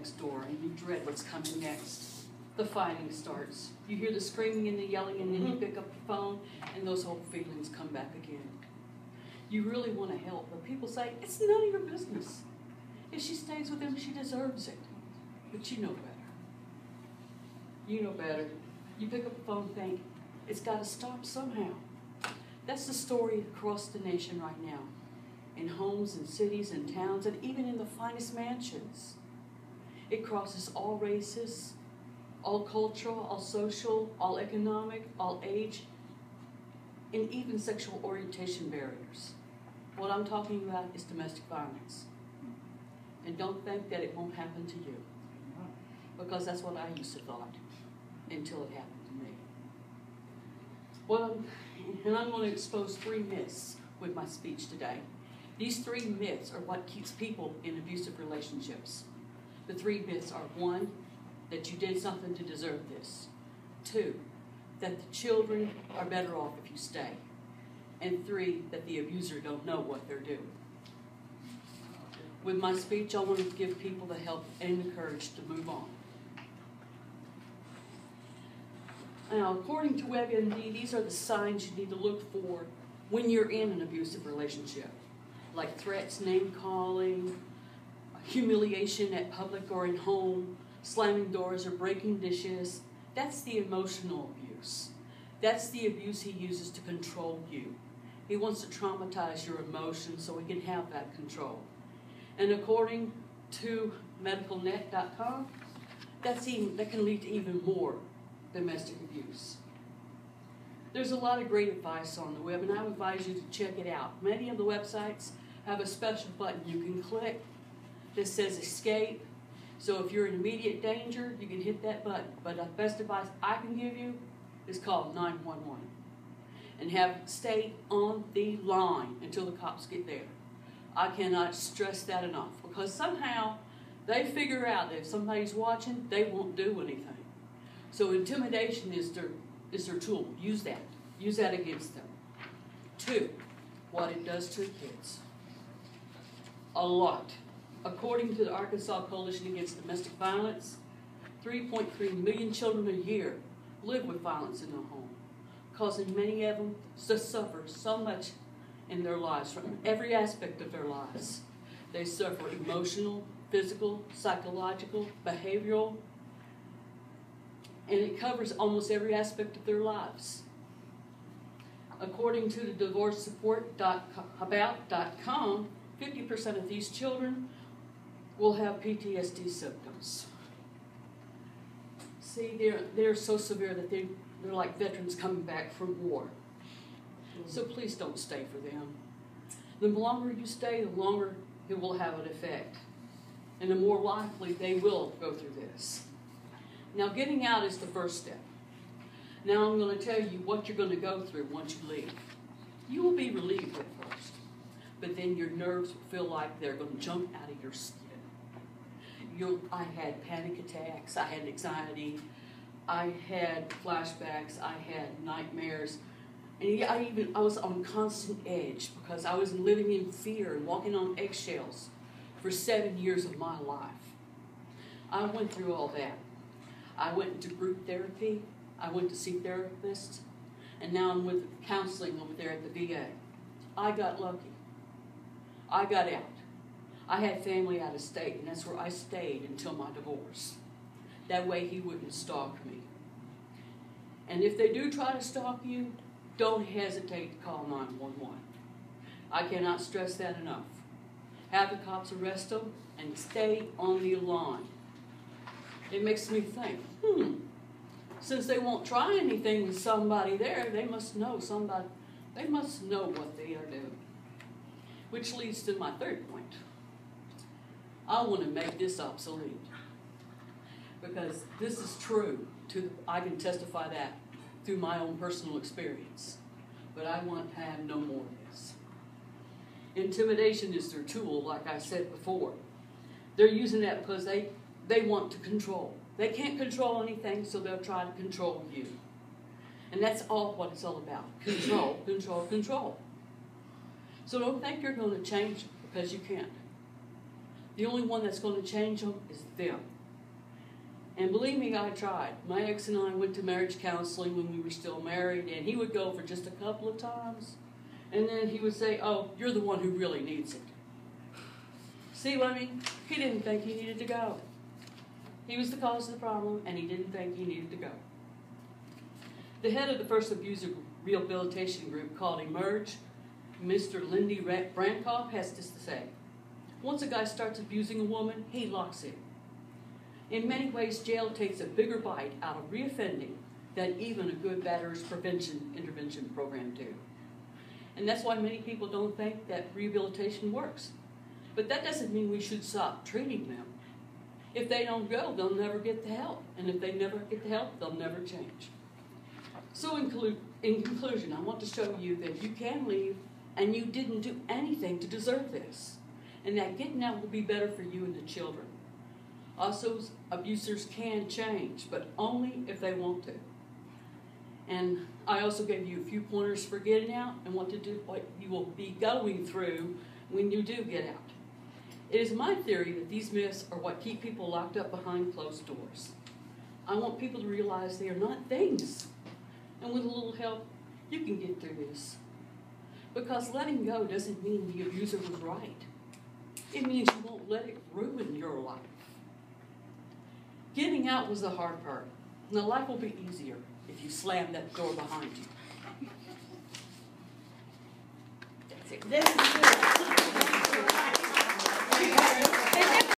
next door, and you dread what's coming next. The fighting starts. You hear the screaming and the yelling, and then you pick up the phone, and those old feelings come back again. You really want to help, but people say, it's none of your business. If she stays with him, she deserves it. But you know better. You know better. You pick up the phone and think, it's got to stop somehow. That's the story across the nation right now. In homes and cities and towns, and even in the finest mansions. It crosses all races, all cultural, all social, all economic, all age, and even sexual orientation barriers. What I'm talking about is domestic violence. And don't think that it won't happen to you. Because that's what I used to thought until it happened to me. Well, and I'm going to expose 3 myths with my speech today. These 3 myths are what keeps people in abusive relationships. The 3 myths are: 1, that you did something to deserve this. 2, that the children are better off if you stay. And 3, that the abuser don't know what they're doing. With my speech, I want to give people the help and the courage to move on. Now, according to WebMD, these are the signs you need to look for when you're in an abusive relationship, like threats, name-calling, humiliation at public or in home, slamming doors or breaking dishes. That's the emotional abuse. That's the abuse he uses to control you. He wants to traumatize your emotions so he can have that control. And according to medicalnet.com, that can lead to even more domestic abuse. There's a lot of great advice on the web, and I would advise you to check it out. Many of the websites have a special button you can click that says escape. So if you're in immediate danger, you can hit that button. But the best advice I can give you is call 911 and stay on the line until the cops get there. I cannot stress that enough, because somehow they figure out that if somebody's watching, they won't do anything. So intimidation is their tool. Use that. Use that against them. 2, what it does to kids. A lot. According to the Arkansas Coalition Against Domestic Violence, 3.3 million children a year live with violence in their home, causing many of them to suffer so much in their lives, from every aspect of their lives. They suffer emotional, physical, psychological, behavioral, and it covers almost every aspect of their lives. According to the divorcesupport.about.com, 50% of these children will have PTSD symptoms. See, they're so severe that they're like veterans coming back from war. So please don't stay for them. The longer you stay, the longer it will have an effect. And the more likely they will go through this. Now, getting out is the first step. Now I'm going to tell you what you're going to go through once you leave. You will be relieved at first, but then your nerves will feel like they're going to jump out of your skin. I had panic attacks, I had anxiety, I had flashbacks, I had nightmares, and I was on constant edge because I was living in fear and walking on eggshells for 7 years of my life. I went through all that. I went into group therapy, I went to see therapists, and now I'm with counseling over there at the VA. I got lucky. I got out. I had family out of state, and that's where I stayed until my divorce. That way he wouldn't stalk me. And if they do try to stalk you, don't hesitate to call 911. I cannot stress that enough. Have the cops arrest them and stay on the line. It makes me think, since they won't try anything with somebody there, they must know what they are doing. Which leads to my third point. I want to make this obsolete. Because this is true. I can testify that through my own personal experience. But I want to have no more of this. Intimidation is their tool, like I said before. They're using that because they want to control. They can't control anything, so they'll try to control you. And that's all what it's all about. Control, control, control. So don't think you're going to change them, because you can't. The only one that's going to change them is them. And believe me, I tried. My ex and I went to marriage counseling when we were still married, and he would go for just a couple of times. And then he would say, oh, you're the one who really needs it. See what I mean? He didn't think he needed to go. He was the cause of the problem, and he didn't think he needed to go. The head of the First Abuser Rehabilitation Group called Emerge, Mr. Lindy Brankoff, has this to say. Once a guy starts abusing a woman, he locks in. In many ways, jail takes a bigger bite out of reoffending than even a good batter's prevention intervention program do. And that's why many people don't think that rehabilitation works. But that doesn't mean we should stop treating them. If they don't go, they'll never get the help. And if they never get the help, they'll never change. So in conclusion, I want to show you that you can leave and you didn't do anything to deserve this. And that getting out will be better for you and the children. Also, abusers can change, but only if they want to. And I also gave you a few pointers for getting out and what to do, what you will be going through when you do get out. It is my theory that these myths are what keep people locked up behind closed doors. I want people to realize they are not things. And with a little help, you can get through this. Because letting go doesn't mean the abuser was right. It means you won't let it ruin your life. Getting out was the hard part. Now life will be easier if you slam that door behind you. That's it.